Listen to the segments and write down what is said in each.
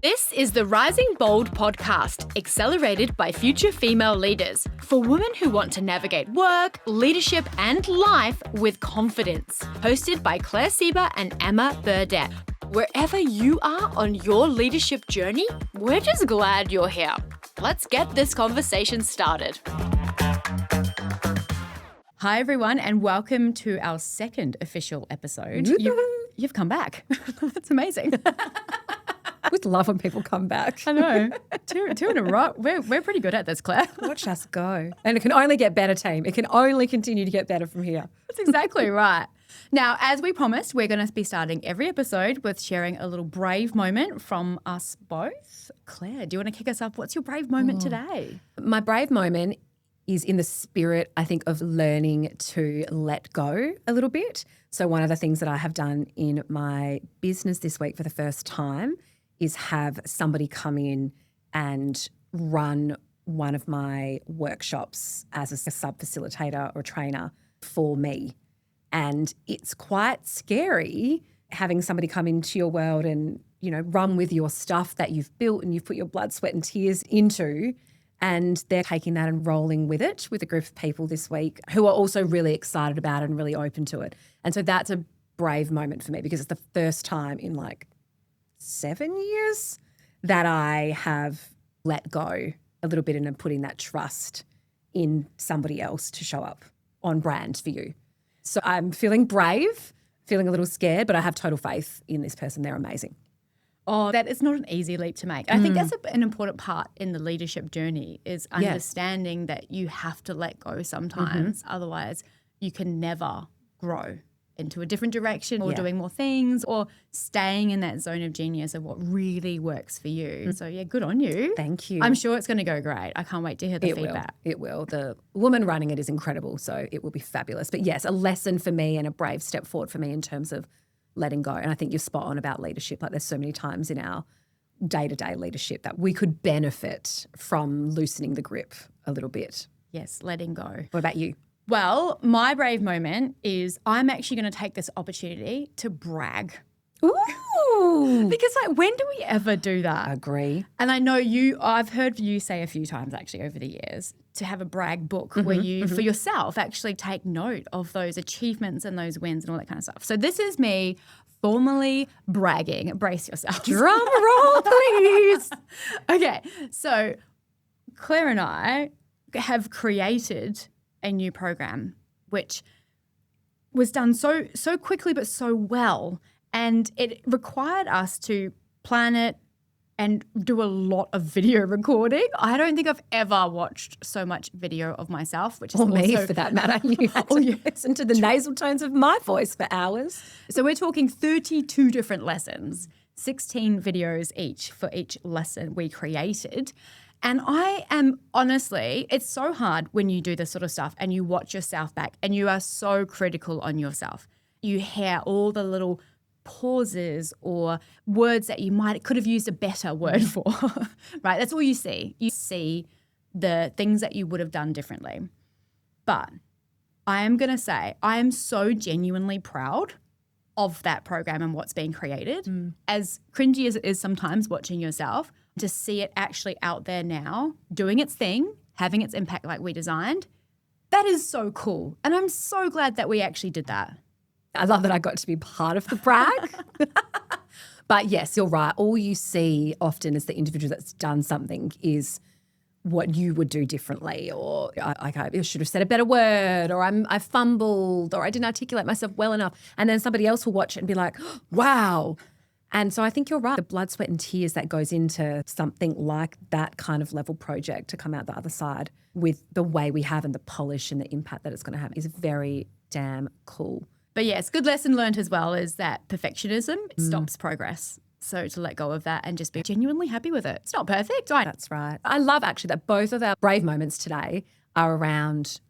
This is the Rising Bold podcast, accelerated by future female leaders, for women who want to navigate work, leadership, and life with confidence. Hosted by Claire Sieber and Emma Burdett. Wherever you are on your leadership journey, we're just glad you're here. Let's get this conversation started. Hi, everyone, and welcome to our second official episode. You've come back. That's amazing. I would love when people come back. I know. Two in a row. We're pretty good at this, Claire. Watch us go. And it can only get better, team. It can only continue to get better from here. That's exactly right. Now, as we promised, we're going to be starting every episode with sharing a little brave moment from us both. Claire, do you want to kick us off? What's your brave moment today? My brave moment is in the spirit, I think, of learning to let go a little bit. So one of the things that I have done in my business this week for the first time is have somebody come in and run one of my workshops as a sub-facilitator or trainer for me. And it's quite scary having somebody come into your world and, you know, run with your stuff that you've built and you've put your blood, sweat and tears into, and they're taking that and rolling with it with a group of people this week who are also really excited about it and really open to it. And so that's a brave moment for me because it's the first time in like 7 years that I have let go a little bit and putting that trust in somebody else to show up on brand for you. So I'm feeling brave, feeling a little scared, but I have total faith in this person. They're amazing. Oh, that is not an easy leap to make. I think that's an important part in the leadership journey is understanding that you have to let go sometimes. Otherwise, you can never grow into a different direction or doing more things or staying in that zone of genius of what really works for you. So, good on you. Thank you. I'm sure it's going to go great. I can't wait to hear the feedback. It will. The woman running it is incredible, so it will be fabulous. But yes, a lesson for me and a brave step forward for me in terms of letting go. And I think you're spot on about leadership. Like there's so many times in our day-to-day leadership that we could benefit from loosening the grip a little bit. Yes, letting go. What about you? Well, my brave moment is I'm actually going to take this opportunity to brag. Ooh. Because when do we ever do that? Agree. And I know I've heard you say a few times actually over the years to have a brag book where you, for yourself, actually take note of those achievements and those wins and all that kind of stuff. So this is me formally bragging. Brace yourself. Drum roll, please. Okay. So Claire and I have created a new program, which was done so quickly but so well. And it required us to plan it and do a lot of video recording. I don't think I've ever watched so much video of myself, which is or me also, for that matter. You had to listen to the nasal tones of my voice for hours. So we're talking 32 different lessons, 16 videos each for each lesson we created. And I am honestly, it's so hard when you do this sort of stuff and you watch yourself back and you are so critical on yourself. You hear all the little pauses or words that you could have used a better word for, right? That's all you see. You see the things that you would have done differently. But I am going to say I am so genuinely proud of that program and what's being created. As cringy as it is sometimes watching yourself, to see it actually out there now, doing its thing, having its impact like we designed, that is so cool. And I'm so glad that we actually did that. I love that I got to be part of the brag. But yes, you're right. All you see often as the individual that's done something is what you would do differently, or I should have said a better word, or I fumbled, or I didn't articulate myself well enough. And then somebody else will watch it and be like, wow. And so I think you're right. The blood, sweat and tears that goes into something like that kind of level project to come out the other side with the way we have and the polish and the impact that it's going to have is very damn cool. But yes, good lesson learned as well is that perfectionism stops progress. So to let go of that and just be genuinely happy with it. It's not perfect, right? That's right. I love actually that both of our brave moments today are around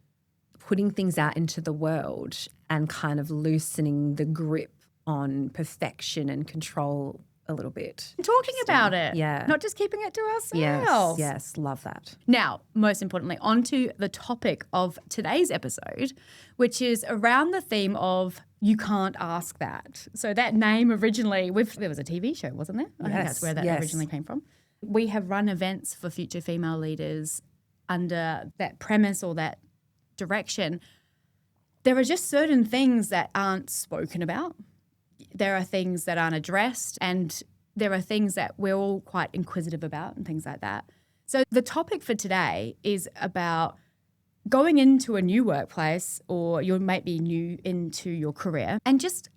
putting things out into the world and kind of loosening the grip on perfection and control a little bit. Talking about it. Yeah. Not just keeping it to ourselves. Yes, love that. Now, most importantly, on to the topic of today's episode, which is around the theme of you can't ask that. So that name originally, there was a TV show, wasn't there? I think that's where that originally came from. We have run events for future female leaders under that premise or that direction. There are just certain things that aren't spoken about. There are things that aren't addressed, and there are things that we're all quite inquisitive about and things like that. So the topic for today is about going into a new workplace, or you might be new into your career, and just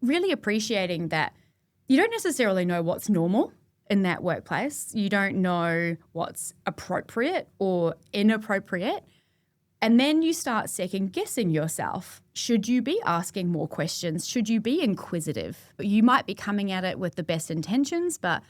really appreciating that you don't necessarily know what's normal in that workplace. You don't know what's appropriate or inappropriate. And then you start second guessing yourself. Should you be asking more questions? Should you be inquisitive? You might be coming at it with the best intentions, but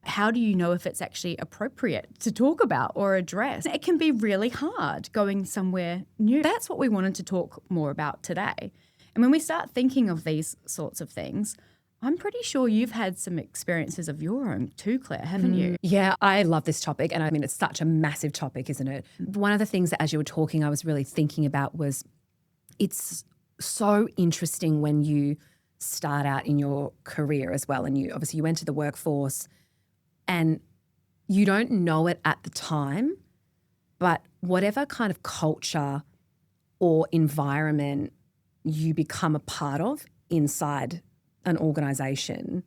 how do you know if it's actually appropriate to talk about or address? It can be really hard going somewhere new. That's what we wanted to talk more about today. And when we start thinking of these sorts of things, I'm pretty sure you've had some experiences of your own too, Claire, haven't you? Yeah, I love this topic. And I mean, it's such a massive topic, isn't it? One of the things that as you were talking, I was really thinking about was it's so interesting when you start out in your career as well. And you enter the workforce and you don't know it at the time, but whatever kind of culture or environment you become a part of inside an organisation,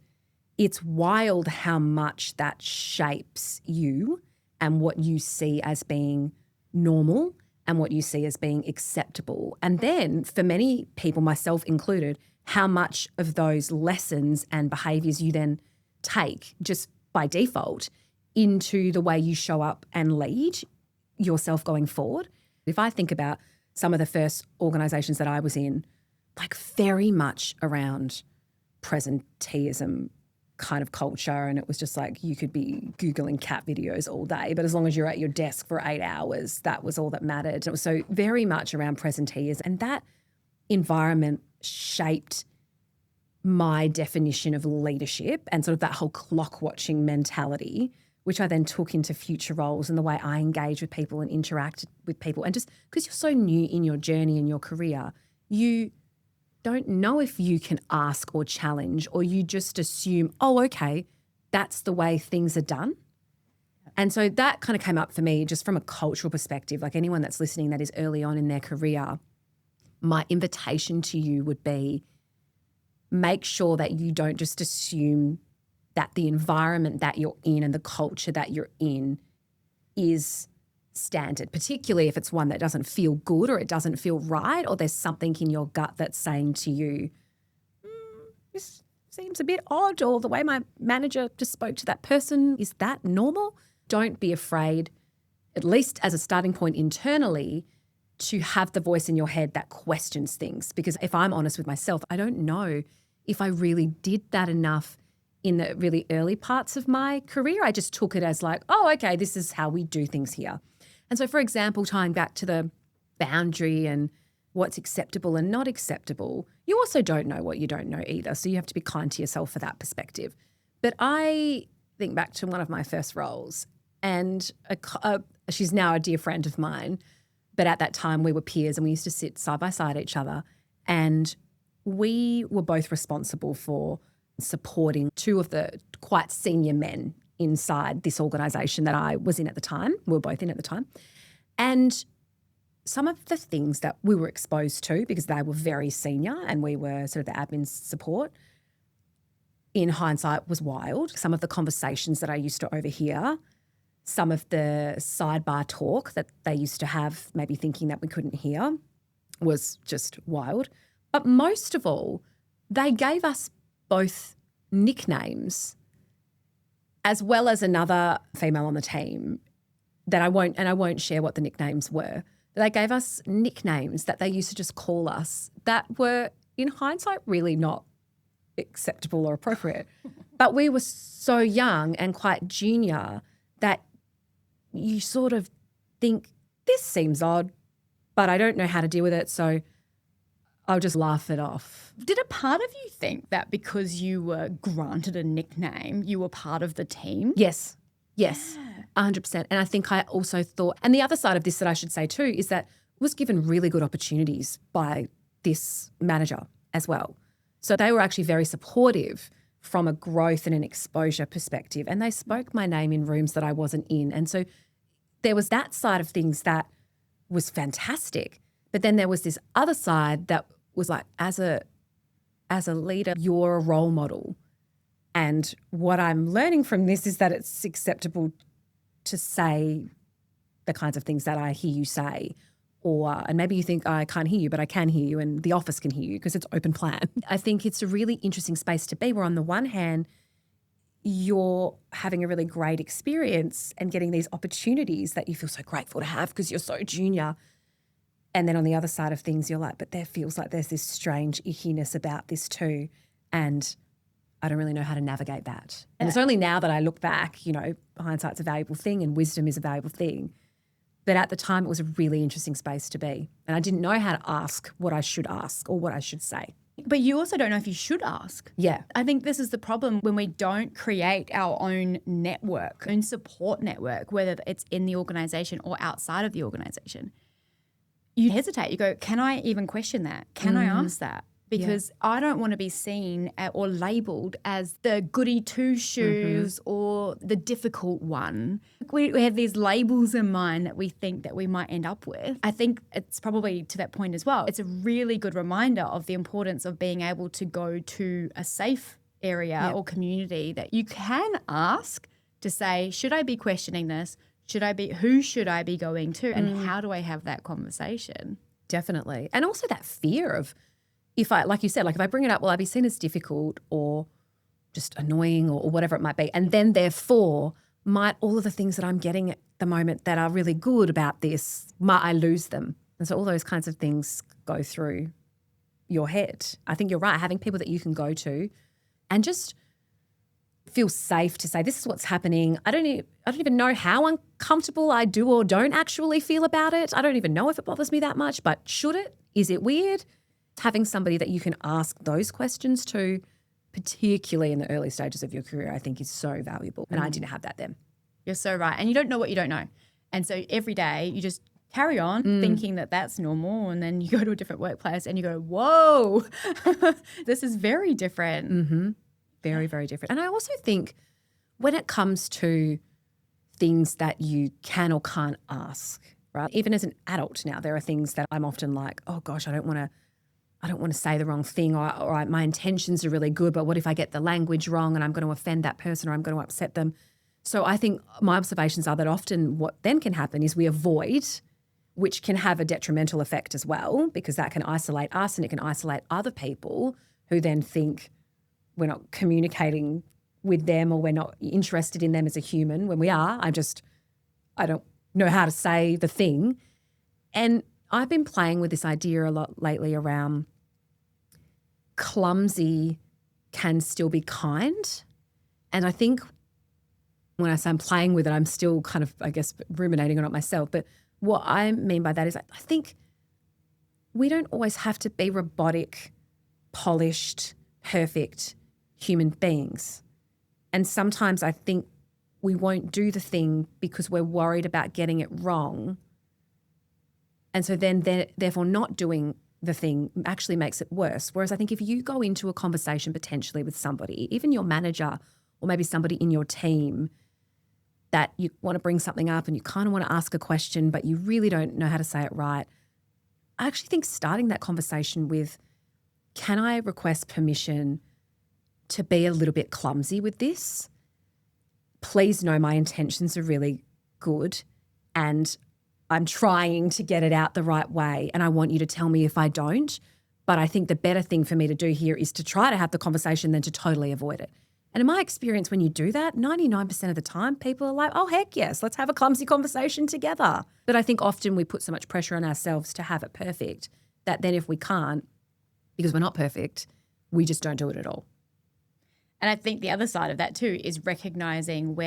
it's wild how much that shapes you and what you see as being normal and what you see as being acceptable. And then for many people, myself included, how much of those lessons and behaviours you then take just by default into the way you show up and lead yourself going forward. If I think about some of the first organisations that I was in, like very much around presenteeism kind of culture, and it was just like you could be Googling cat videos all day, but as long as you're at your desk for 8 hours, that was all that mattered. And it was so very much around presenteeism, and that environment shaped my definition of leadership and sort of that whole clock watching mentality, which I then took into future roles and the way I engage with people and interact with people. And just because you're so new in your journey and your career, you don't know if you can ask or challenge, or you just assume, oh, okay, that's the way things are done. And so that kind of came up for me just from a cultural perspective. Like anyone that's listening that is early on in their career, my invitation to you would be make sure that you don't just assume that the environment that you're in and the culture that you're in is standard, particularly if it's one that doesn't feel good or it doesn't feel right, or there's something in your gut that's saying to you, this seems a bit odd, or the way my manager just spoke to that person, is that normal? Don't be afraid, at least as a starting point internally, to have the voice in your head that questions things. Because if I'm honest with myself, I don't know if I really did that enough in the really early parts of my career. I just took it as like, oh, okay, this is how we do things here. And so, for example, tying back to the boundary and what's acceptable and not acceptable, you also don't know what you don't know either. So you have to be kind to yourself for that perspective. But I think back to one of my first roles, and she's now a dear friend of mine, but at that time we were peers and we used to sit side by side each other, and we were both responsible for supporting two of the quite senior men inside this organisation that I was in at the time. We were both in at the time. And some of the things that we were exposed to, because they were very senior and we were sort of the admin support, in hindsight was wild. Some of the conversations that I used to overhear, some of the sidebar talk that they used to have, maybe thinking that we couldn't hear, was just wild. But most of all, they gave us both nicknames, as well as another female on the team that I won't share what the nicknames were. They gave us nicknames that they used to just call us that were, in hindsight, really not acceptable or appropriate. But we were so young and quite junior that you sort of think, this seems odd, but I don't know how to deal with it, so I'll just laugh it off. Did a part of you think that because you were granted a nickname, you were part of the team? Yes, 100%. And I think I also thought, and the other side of this that I should say too, is that I was given really good opportunities by this manager as well. So they were actually very supportive from a growth and an exposure perspective. And they spoke my name in rooms that I wasn't in. And so there was that side of things that was fantastic. But then there was this other side that was like, as a leader, you're a role model. And what I'm learning from this is that it's acceptable to say the kinds of things that I hear you say. And maybe you think, I can't hear you, but I can hear you and the office can hear you because it's open plan. I think it's a really interesting space to be where on the one hand, you're having a really great experience and getting these opportunities that you feel so grateful to have because you're so junior. And then on the other side of things, you're like, but there feels like there's this strange ickiness about this too. And I don't really know how to navigate that. And it's only now that I look back, hindsight's a valuable thing and wisdom is a valuable thing. But at the time, it was a really interesting space to be. And I didn't know how to ask what I should ask or what I should say. But you also don't know if you should ask. Yeah. I think this is the problem when we don't create our own network, own support network, whether it's in the organisation or outside of the organisation. You hesitate. You go, can I even question that? Can I ask that? Because I don't want to be seen or labelled as the goody two-shoes or the difficult one. We have these labels in mind that we think that we might end up with. I think it's probably to that point as well. It's a really good reminder of the importance of being able to go to a safe area or community that you can ask to say, should I be questioning this? Who should I be going to? And how do I have that conversation? Definitely. And also that fear of, if I bring it up, will I be seen as difficult or just annoying or whatever it might be? And then therefore, might all of the things that I'm getting at the moment that are really good about this, might I lose them? And so all those kinds of things go through your head. I think you're right, having people that you can go to and just feel safe to say, this is what's happening. I don't even know how uncomfortable I do or don't actually feel about it. I don't even know if it bothers me that much, but should it? Is it weird? Having somebody that you can ask those questions to, particularly in the early stages of your career, I think is so valuable. And I didn't have that then. You're so right. And you don't know what you don't know. And so every day you just carry on thinking that that's normal, and then you go to a different workplace and you go, whoa, this is very different. Mm-hmm. Very, very different. And I also think when it comes to things that you can or can't ask, right? Even as an adult now, there are things that I'm often like, oh gosh, I don't want to say the wrong thing, or my intentions are really good, but what if I get the language wrong and I'm going to offend that person or I'm going to upset them? So I think my observations are that often what then can happen is we avoid, which can have a detrimental effect as well, because that can isolate us and it can isolate other people who then think we're not communicating with them or we're not interested in them as a human when we are. I don't know how to say the thing. And I've been playing with this idea a lot lately around clumsy can still be kind. And I think when I say I'm playing with it, I'm still kind of, I guess, ruminating on it myself. But what I mean by that is I think we don't always have to be robotic, polished, perfect human beings. And sometimes I think we won't do the thing because we're worried about getting it wrong. And so then therefore not doing the thing actually makes it worse. Whereas I think if you go into a conversation potentially with somebody, even your manager or maybe somebody in your team, that you want to bring something up and you kind of want to ask a question, but you really don't know how to say it right, I actually think starting that conversation with, can I request permission to be a little bit clumsy with this? Please know my intentions are really good and I'm trying to get it out the right way, and I want you to tell me if I don't. But I think the better thing for me to do here is to try to have the conversation than to totally avoid it. And in my experience, when you do that, 99% of the time, people are like, oh, heck yes, let's have a clumsy conversation together. But I think often we put so much pressure on ourselves to have it perfect that then if we can't, because we're not perfect, we just don't do it at all. And I think the other side of that too is recognizing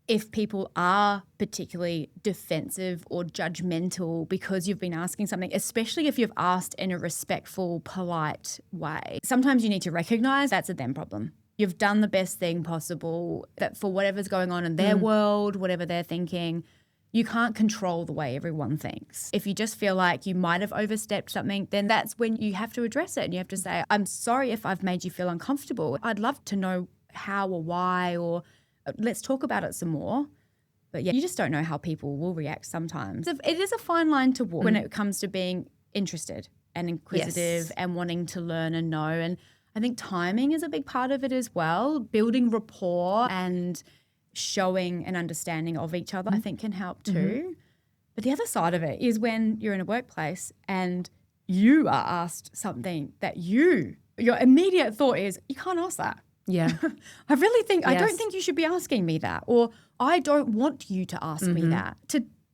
if people are particularly defensive or judgmental because you've been asking something, especially if you've asked in a respectful, polite way. Sometimes you need to recognize that's a them problem. You've done the best thing possible that for whatever's going on in their world, whatever they're thinking, You can't control the way everyone thinks. If you just feel like you might have overstepped something, then that's when you have to address it. And you have to say, I'm sorry if I've made you feel uncomfortable. I'd love to know how or why, or let's talk about it some more. But yeah, you just don't know how people will react sometimes. It is a fine line to walk when it comes to being interested and inquisitive and wanting to learn and know. And I think timing is a big part of it as well. Building rapport and showing an understanding of each other, I think, can help too. But the other side of it is when you're in a workplace and you are asked something that your immediate thought is, you can't ask that. Yeah. I don't think you should be asking me that, or I don't want you to ask me that.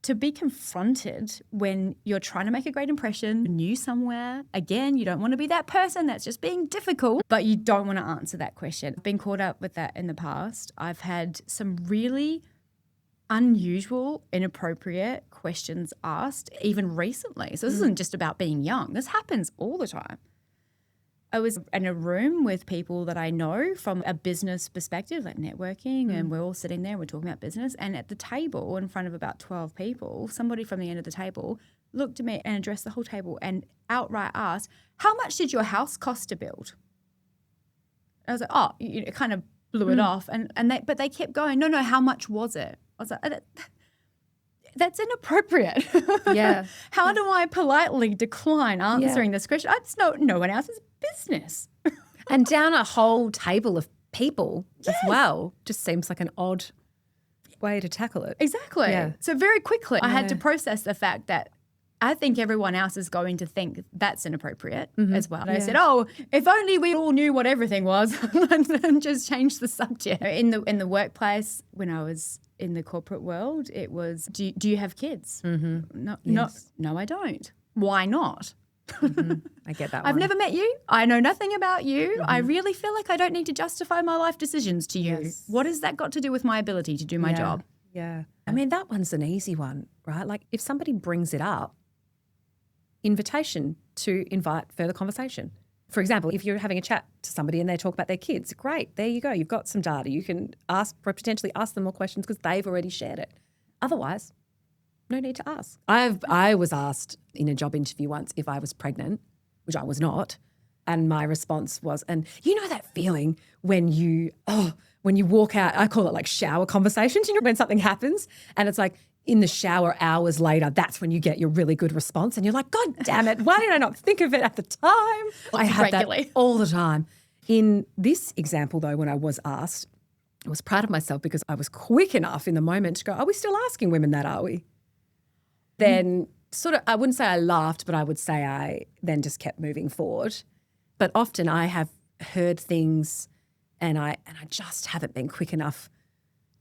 To be confronted when you're trying to make a great impression, new somewhere, again, you don't want to be that person that's just being difficult, but you don't want to answer that question. I've been caught up with that in the past. I've had some really unusual, inappropriate questions asked, even recently. So this isn't just about being young. This happens all the time. I was in a room with people that I know from a business perspective, like networking, and we're all sitting there, we're talking about business. And at the table, in front of about 12 people, somebody from the end of the table looked at me and addressed the whole table and outright asked, how much did your house cost to build? I was like, oh, it kind of blew it off. But they kept going, no, how much was it? I was like, that's inappropriate. Yeah. How do I politely decline answering this question? It's no one else's business. And down a whole table of people as well. Just seems like an odd way to tackle it. Exactly. Yeah. So very quickly, I had to process the fact that I think everyone else is going to think that's inappropriate as well. And I said, if only we all knew what everything was and just change the subject. In the workplace, when I was in the corporate world, it was, do you have kids? No, I don't. Why not? I get that one. I've never met you. I know nothing about you. I really feel like I don't need to justify my life decisions to you. Yes. What has that got to do with my ability to do my job? Yeah. I mean, that one's an easy one, right? Like if somebody brings it up, invitation to invite further conversation. For example, if you're having a chat to somebody and they talk about their kids, great, there you go. You've got some data. You can potentially ask them more questions because they've already shared it. Otherwise, no need to ask. I was asked in a job interview once if I was pregnant, which I was not. And my response was, and you know that feeling when you walk out, I call it like shower conversations, you know, when something happens and it's like in the shower hours later, that's when you get your really good response and you're like, God damn it, why did I not think of it at the time? I had that all the time. In this example though, when I was asked, I was proud of myself because I was quick enough in the moment to go, are we still asking women that, are we? Then sort of, I wouldn't say I laughed, but I would say I then just kept moving forward. But often I have heard things and I just haven't been quick enough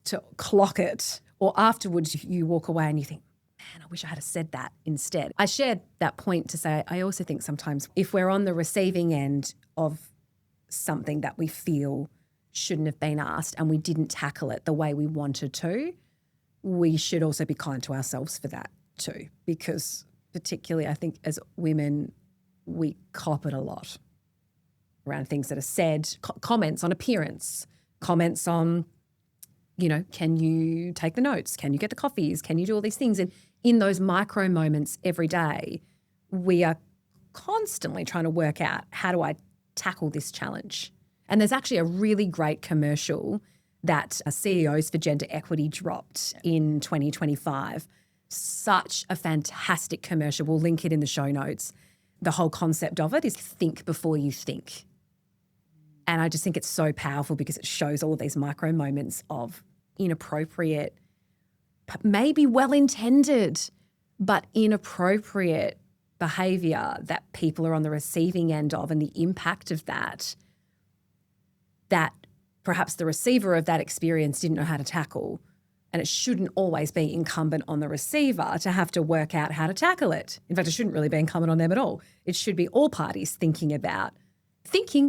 to clock it. Or afterwards you walk away and you think, man, I wish I had said that instead. I shared that point to say I also think sometimes if we're on the receiving end of something that we feel shouldn't have been asked and we didn't tackle it the way we wanted to, we should also be kind to ourselves for that too. Because particularly I think as women, we cop it a lot around things that are said, comments on appearance, comments on, you know, can you take the notes? Can you get the coffees? Can you do all these things? And in those micro moments every day, we are constantly trying to work out how do I tackle this challenge? And there's actually a really great commercial that CEOs for Gender Equity dropped in 2025. Such a fantastic commercial. We'll link it in the show notes. The whole concept of it is think before you think. And I just think it's so powerful because it shows all of these micro moments of inappropriate, maybe well-intended, but inappropriate behaviour that people are on the receiving end of and the impact of that perhaps the receiver of that experience didn't know how to tackle. And it shouldn't always be incumbent on the receiver to have to work out how to tackle it. In fact, it shouldn't really be incumbent on them at all. It should be all parties thinking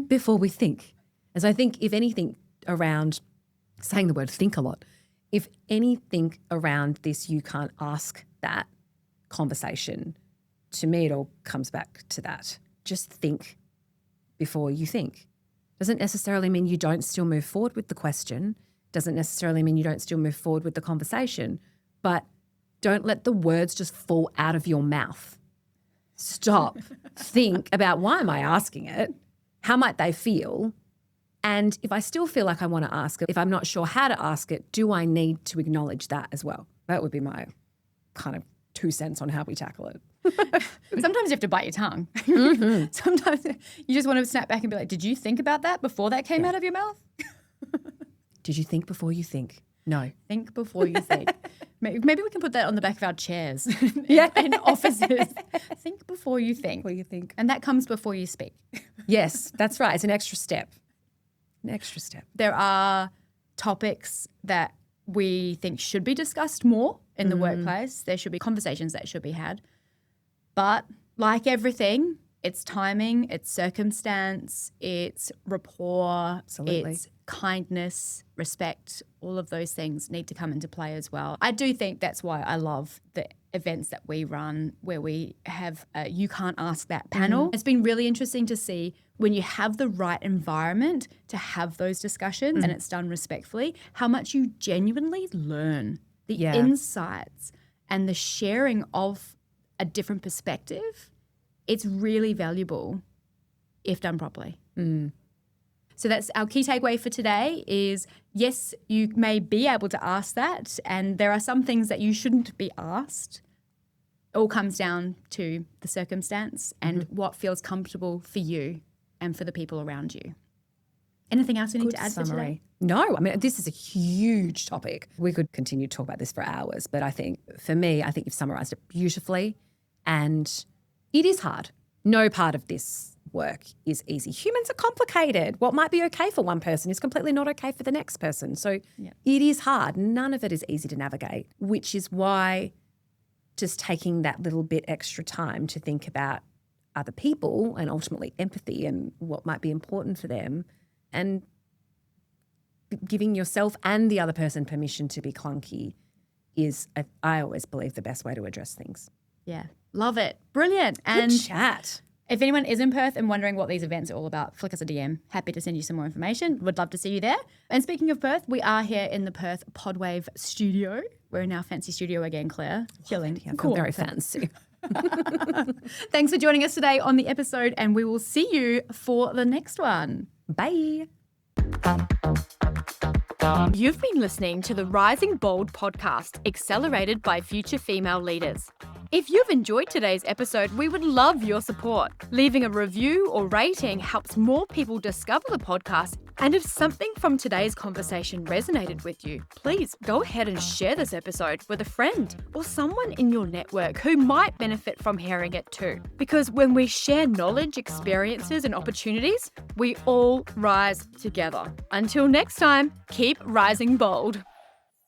before we think. And so I think if anything around saying the word think a lot, if anything around this you can't ask that conversation, to me it all comes back to that. Just think before you think. Doesn't necessarily mean you don't still move forward with the question, doesn't necessarily mean you don't still move forward with the conversation, but don't let the words just fall out of your mouth. Stop. Think about, why am I asking it? How might they feel? And if I still feel like I want to ask it, if I'm not sure how to ask it, do I need to acknowledge that as well? That would be my kind of 2 cents on how we tackle it. Sometimes you have to bite your tongue. Sometimes you just want to snap back and be like, did you think about that before that came out of your mouth? Did you think before you think? No. Think before you think. Maybe we can put that on the back of our chairs in offices. Think before you think. Before you think. And that comes before you speak. Yes, that's right. It's an extra step. An extra step. There are topics that we think should be discussed more in the workplace. There should be conversations that should be had. But like everything, it's timing, it's circumstance, it's rapport, Absolutely. it's kindness, respect, all of those things need to come into play as well. I do think that's why I love the events that we run where we have a You Can't Ask That panel. It's been really interesting to see when you have the right environment to have those discussions and it's done respectfully, how much you genuinely learn, the insights and the sharing of a different perspective. It's really valuable if done properly. So that's our key takeaway for today is, yes, you may be able to ask that, and there are some things that you shouldn't be asked. It all comes down to the circumstance and what feels comfortable for you and for the people around you. Anything else we need to add for today? No, I mean, this is a huge topic. We could continue to talk about this for hours, but I think for me, I think you've summarised it beautifully, and it is hard. No part of this work is easy. Humans are complicated. What might be okay for one person is completely not okay for the next person. So it is hard. None of it is easy to navigate, which is why just taking that little bit extra time to think about other people and ultimately empathy and what might be important for them, and giving yourself and the other person permission to be clunky is, I always believe, the best way to address things. Yeah, love it. Brilliant. And good chat. If anyone is in Perth and wondering what these events are all about, flick us a DM. Happy to send you some more information. Would love to see you there. And speaking of Perth, we are here in the Perth Podwave studio. We're in our fancy studio again, Claire. Chilling. Yeah, cool. Very fancy. Thanks for joining us today on the episode, and we will see you for the next one. Bye. You've been listening to the Rising Bold podcast, accelerated by future female leaders. If you've enjoyed today's episode, we would love your support. Leaving a review or rating helps more people discover the podcast. And if something from today's conversation resonated with you, please go ahead and share this episode with a friend or someone in your network who might benefit from hearing it too. Because when we share knowledge, experiences, and opportunities, we all rise together. Until next time, keep rising bold.